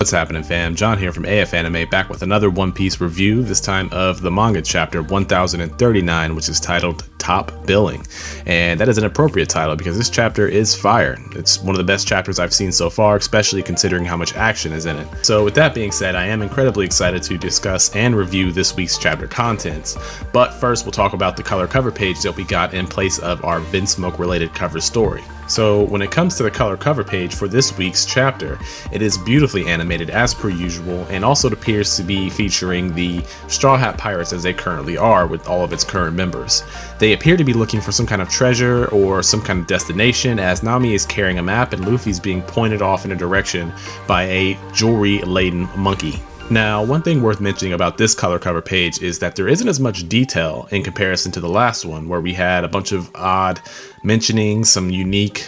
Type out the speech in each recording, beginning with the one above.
What's happening, fam? John here from AF Anime, back with another One Piece review, this time of the manga chapter 1039, which is titled Top Billing. And that is an appropriate title because this chapter is fire. It's one of the best chapters I've seen so far, especially considering how much action is in it. So with that being said, I am incredibly excited to discuss and review this week's chapter contents. But first, we'll talk about the color cover page that we got in place of our Vinsmoke related cover story. So when it comes to the color cover page for this week's chapter, it is beautifully animated as per usual, and also it appears to be featuring the Straw Hat Pirates as they currently are with all of its current members. They appear to be looking for some kind of treasure or some kind of destination, as Nami is carrying a map and Luffy's being pointed off in a direction by a jewelry-laden monkey. Now, one thing worth mentioning about this color cover page is that there isn't as much detail in comparison to the last one, where we had a bunch of odd mentioning, some unique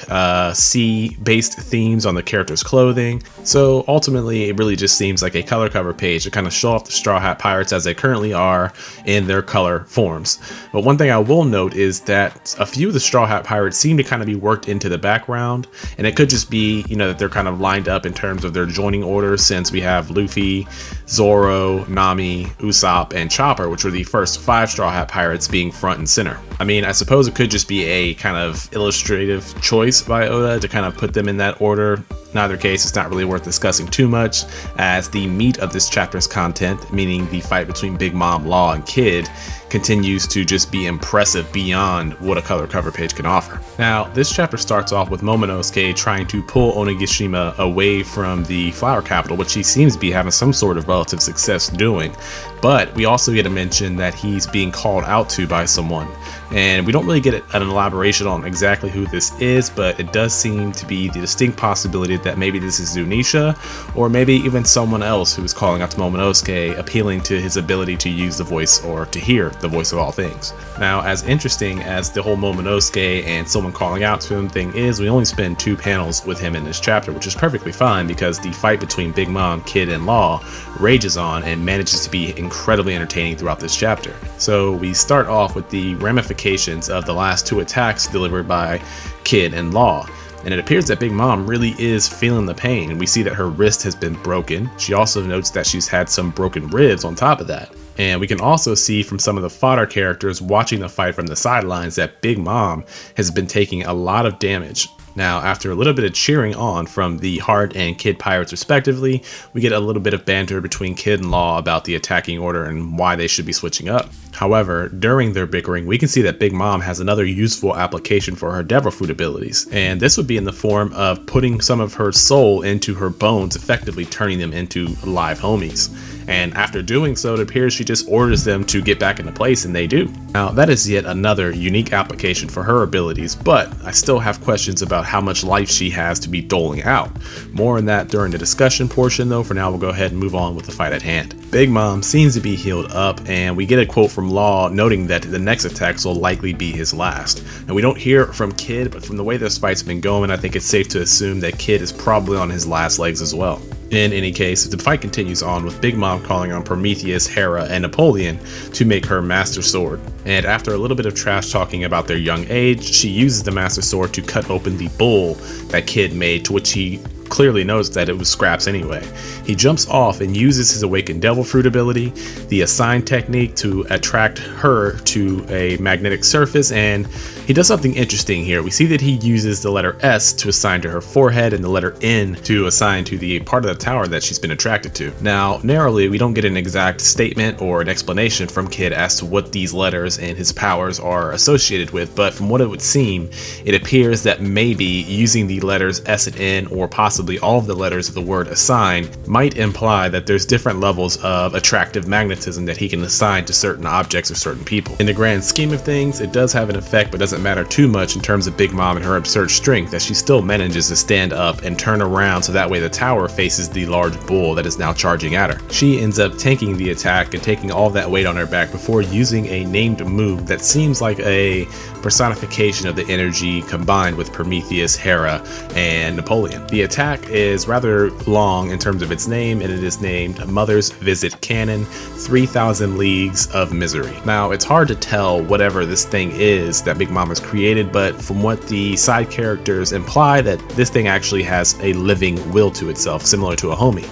sea-based themes on the characters' clothing. So ultimately, it really just seems like a color cover page to kind of show off the Straw Hat Pirates as they currently are in their color forms. But one thing I will note is that a few of the Straw Hat Pirates seem to kind of be worked into the background, and it could just be, that they're kind of lined up in terms of their joining order, since we have Luffy, Zoro, Nami, Usopp, and Chopper, which were the first 5 Straw Hat Pirates, being front and center. I mean, I suppose it could just be a kind of illustrative choice by Oda to kind of put them in that order. In either case, it's not really worth discussing too much, as the meat of this chapter's content, meaning the fight between Big Mom, Law, and Kid, continues to just be impressive beyond what a color cover page can offer. Now, this chapter starts off with Momonosuke trying to pull Onigashima away from the flower capital, which he seems to be having some sort of relative success doing. But we also get a mention that he's being called out to by someone. And we don't really get an elaboration on exactly who this is, but it does seem to be the distinct possibility that maybe this is Zunisha, or maybe even someone else who is calling out to Momonosuke, appealing to his ability to use the voice, or to hear the voice of all things. Now, as interesting as the whole Momonosuke and someone calling out to him thing is, we only spend 2 panels with him in this chapter, which is perfectly fine because the fight between Big Mom, Kid, and Law rages on and manages to be incredibly entertaining throughout this chapter. So we start off with the ramifications of the last 2 attacks delivered by Kid and Law. And it appears that Big Mom really is feeling the pain, and we see that her wrist has been broken. She also notes that she's had some broken ribs on top of that. And we can also see from some of the fodder characters watching the fight from the sidelines that Big Mom has been taking a lot of damage. Now, after a little bit of cheering on from the Heart and Kid Pirates respectively, we get a little bit of banter between Kid and Law about the attacking order and why they should be switching up. However, during their bickering, we can see that Big Mom has another useful application for her devil fruit abilities, and this would be in the form of putting some of her soul into her bones, effectively turning them into live homies. And after doing so, it appears she just orders them to get back into place, and they do. Now, that is yet another unique application for her abilities, but I still have questions about how much life she has to be doling out. More on that during the discussion portion, though. For now, we'll go ahead and move on with the fight at hand. Big Mom seems to be healed up, and we get a quote from Law noting that the next attacks will likely be his last. And we don't hear from Kid, but from the way this fight's been going, I think it's safe to assume that Kid is probably on his last legs as well. In any case, the fight continues on with Big Mom calling on Prometheus, Hera, and Napoleon to make her Master Sword. And after a little bit of trash talking about their young age, she uses the Master Sword to cut open the bull that Kid made, to which he clearly knows that it was scraps anyway. He jumps off and uses his Awakened Devil Fruit ability, the Assign technique, to attract her to a magnetic surface, and he does something interesting here. We see that he uses the letter S to assign to her forehead and the letter N to assign to the part of the tower that she's been attracted to. Now, narrowly, we don't get an exact statement or an explanation from Kid as to what these letters and his powers are associated with, but from what it would seem, it appears that maybe using the letters S and N, or possibly all of the letters of the word assign, might imply that there's different levels of attractive magnetism that he can assign to certain objects or certain people. In the grand scheme of things, it does have an effect, but doesn't matter too much in terms of Big Mom and her absurd strength, as she still manages to stand up and turn around so that way the tower faces the large bull that is now charging at her. She ends up tanking the attack and taking all that weight on her back before using a named move that seems like a personification of the energy combined with Prometheus, Hera, and Napoleon. The attack attack is rather long in terms of its name, and it is named Mother's Visit Cannon 3000 Leagues of Misery. Now, it's hard to tell whatever this thing is that Big Mom has created, but from what the side characters imply, that this thing actually has a living will to itself, similar to a homie,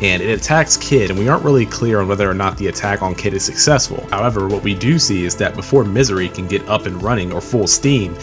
and it attacks Kid, and we aren't really clear on whether or not the attack on Kid is successful. However, what we do see is that before Misery can get up and running or full steam,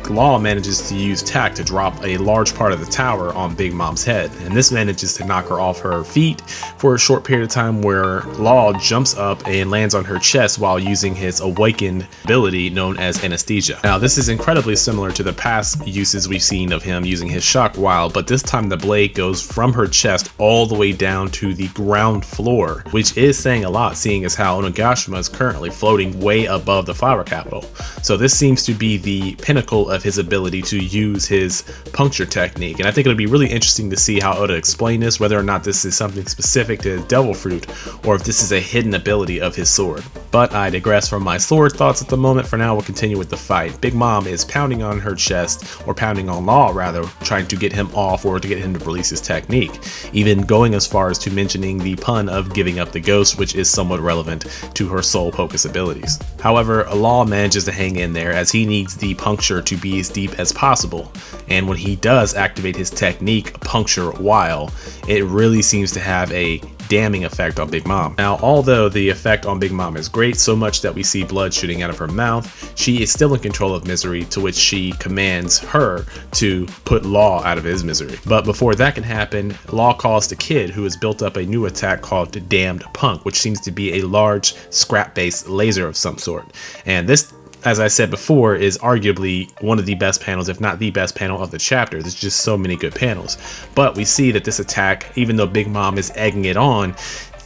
Law manages to use tack to drop a large part of the tower on Big Mom's head, and this manages to knock her off her feet for a short period of time, where Law jumps up and lands on her chest while using his awakened ability known as anesthesia. Now, this is incredibly similar to the past uses we've seen of him using his shock wild, but this time the blade goes from her chest all the way down to the ground floor, which is saying a lot, seeing as how Onigashima is currently floating way above the flower capital. So this seems to be the pinnacle of his ability to use his puncture technique, and I think it'll be really interesting to see how Oda explain this, whether or not this is something specific to his Devil Fruit or if this is a hidden ability of his sword. But I digress from my sword thoughts at the moment. For now, we'll continue with the fight. Big Mom is pounding on her chest, or pounding on Law rather, trying to get him off or to get him to release his technique, even going as far as to mentioning the pun of giving up the ghost, which is somewhat relevant to her soul focus abilities. However, Law manages to hang in there as he needs the puncture to be as deep as possible, and when he does activate his technique Puncture While, it really seems to have a damning effect on Big Mom. Now, although the effect on Big Mom is great, so much that we see blood shooting out of her mouth, she is still in control of Misery, to which she commands her to put Law out of his misery. But before that can happen, Law calls to Kid, who has built up a new attack called Damned Punk, which seems to be a large scrap-based laser of some sort. And this, as I said before, is arguably one of the best panels, if not the best panel of the chapter. There's just so many good panels. But we see that this attack, even though Big Mom is egging it on,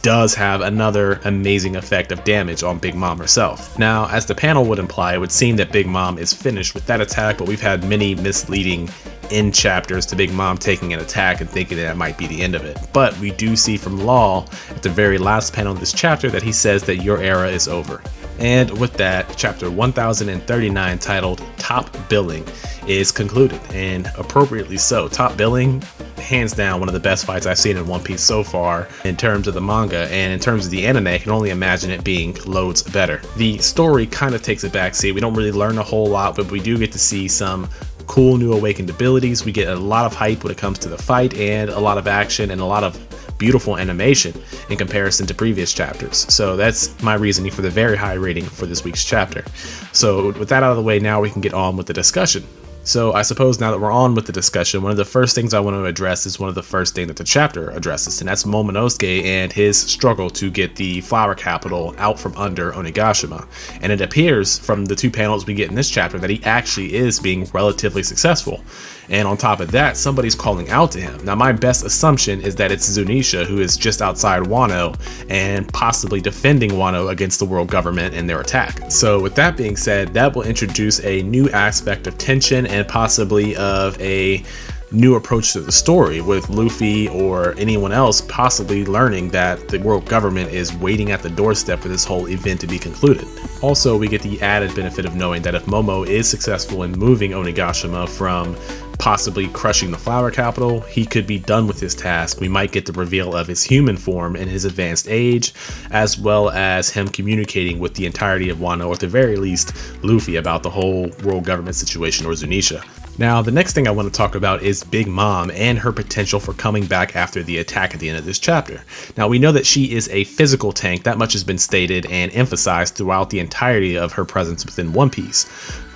does have another amazing effect of damage on Big Mom herself. Now, as the panel would imply, it would seem that Big Mom is finished with that attack, but we've had many misleading end chapters to Big Mom taking an attack and thinking that might be the end of it. But we do see from Law at the very last panel of this chapter that he says that your era is over. And with that, chapter 1039, titled Top Billing, is concluded, and appropriately so. Top Billing, hands down, one of the best fights I've seen in One Piece so far in terms of the manga, and in terms of the anime, I can only imagine it being loads better. The story kind of takes a backseat. We don't really learn a whole lot, but we do get to see some cool new awakened abilities. We get a lot of hype when it comes to the fight, and a lot of action, and a lot of beautiful animation in comparison to previous chapters. So that's my reasoning for the very high rating for this week's chapter. So with that out of the way, now we can get on with the discussion. So I suppose now that we're on with the discussion, one of the first things I want to address is one of the first things that the chapter addresses, and that's Momonosuke and his struggle to get the flower capital out from under Onigashima. And it appears from the two panels we get in this chapter that he actually is being relatively successful. And on top of that, somebody's calling out to him. Now, my best assumption is that it's Zunisha, who is just outside Wano and possibly defending Wano against the world government and their attack. So with that being said, that will introduce a new aspect of tension and possibly of a new approach to the story, with Luffy or anyone else possibly learning that the world government is waiting at the doorstep for this whole event to be concluded. Also, we get the added benefit of knowing that if Momo is successful in moving Onigashima from possibly crushing the flower capital, he could be done with his task. We might get the reveal of his human form and his advanced age, as well as him communicating with the entirety of Wano, or at the very least Luffy, about the whole world government situation, or Zunisha. Now, the next thing I want to talk about is Big Mom and her potential for coming back after the attack at the end of this chapter. Now, we know that she is a physical tank. That much has been stated and emphasized throughout the entirety of her presence within One Piece.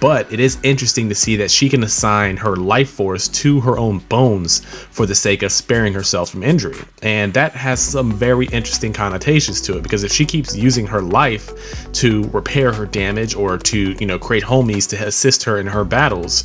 But it is interesting to see that she can assign her life force to her own bones for the sake of sparing herself from injury. And that has some very interesting connotations to it, because if she keeps using her life to repair her damage or to, create homies to assist her in her battles,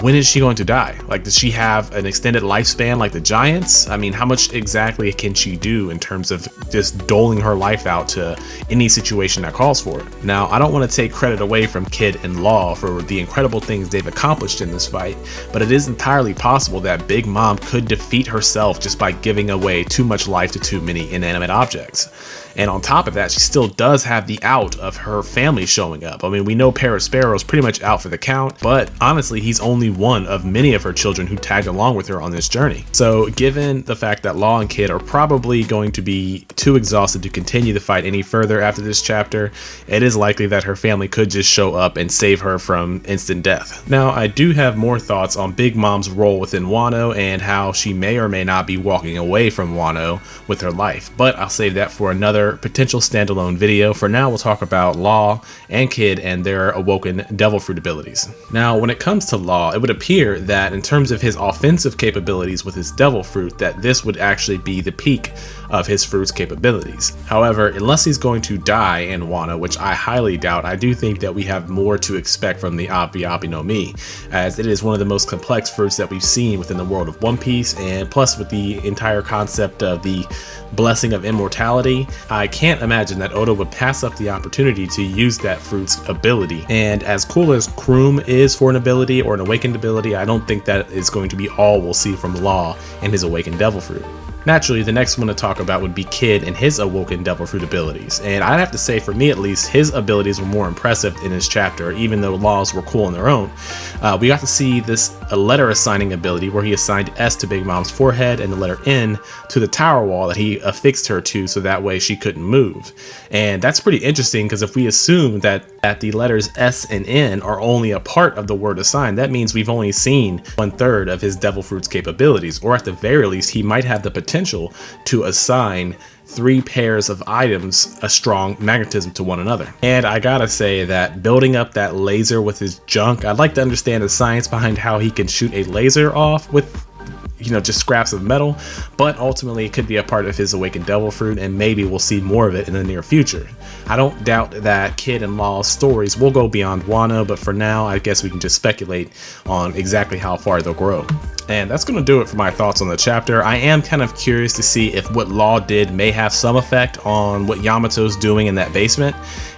when is she going to die? Like, does she have an extended lifespan like the giants? I mean, how much exactly can she do in terms of just doling her life out to any situation that calls for it? Now, I don't want to take credit away from Kid and Law for the incredible things they've accomplished in this fight, but it is entirely possible that Big Mom could defeat herself just by giving away too much life to too many inanimate objects. And on top of that, she still does have the out of her family showing up. I mean, we know Parasparow's pretty much out for the count, but honestly, he's only one of many of her children who tagged along with her on this journey. So given the fact that Law and Kid are probably going to be too exhausted to continue the fight any further after this chapter, it is likely that her family could just show up and save her from instant death. Now, I do have more thoughts on Big Mom's role within Wano and how she may or may not be walking away from Wano with her life, but I'll save that for another potential standalone video. For now, we'll talk about Law and Kid and their awoken devil fruit abilities. Now, when it comes to Law, it would appear that in terms of his offensive capabilities with his devil fruit, that this would actually be the peak of his fruit's capabilities. However, unless he's going to die in Wano, which I highly doubt, I do think that we have more to expect from the Appi Appi no Mi, as it is one of the most complex fruits that we've seen within the world of One Piece, and plus with the entire concept of the blessing of immortality, I can't imagine that Oda would pass up the opportunity to use that fruit's ability. And as cool as Kroom is for an ability or an awakened ability, I don't think that is going to be all we'll see from Law and his awakened devil fruit. Naturally, the next one to talk about would be Kid and his awoken devil fruit abilities, and I'd have to say, for me at least, his abilities were more impressive in this chapter, even though Law's were cool on their own. We got to see this letter assigning ability where he assigned S to Big Mom's forehead and the letter N to the tower wall that he affixed her to, so that way she couldn't move. And that's pretty interesting, because if we assume that the letters S and N are only a part of the word assigned, that means we've only seen 1/3 of his devil fruit's capabilities, or at the very least, he might have the potential to assign 3 pairs of items a strong magnetism to one another. And I gotta say that building up that laser with his junk, I'd like to understand the science behind how he can shoot a laser off with, you know, just scraps of metal, but ultimately it could be a part of his awakened devil fruit, and maybe we'll see more of it in the near future. I don't doubt that Kid and Law's stories will go beyond Wano, but for now, I guess we can just speculate on exactly how far they'll grow. And that's going to do it for my thoughts on the chapter. I am kind of curious to see if what Law did may have some effect on what Yamato's doing in that basement.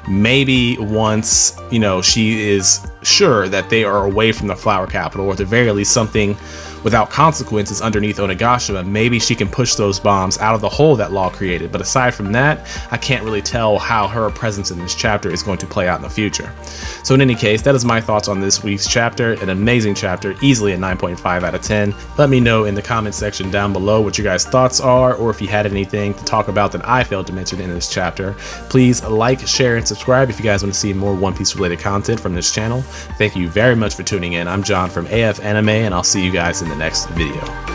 Maybe once, you know, she is sure that they are away from the flower capital, or at the very least something without consequences underneath Onigashima, maybe she can push those bombs out of the hole that Law created. But aside from that, I can't really tell how her presence in this chapter is going to play out in the future. So in any case, that is my thoughts on this week's chapter. An amazing chapter, easily a 9.5 out of 10. Let me know in the comment section down below what your guys' thoughts are, or if you had anything to talk about that I failed to mention in this chapter. Please like, share, and subscribe if you guys want to see more One Piece related content from this channel. Thank you very much for tuning in. I'm John from AF Anime, and I'll see you guys in the next video.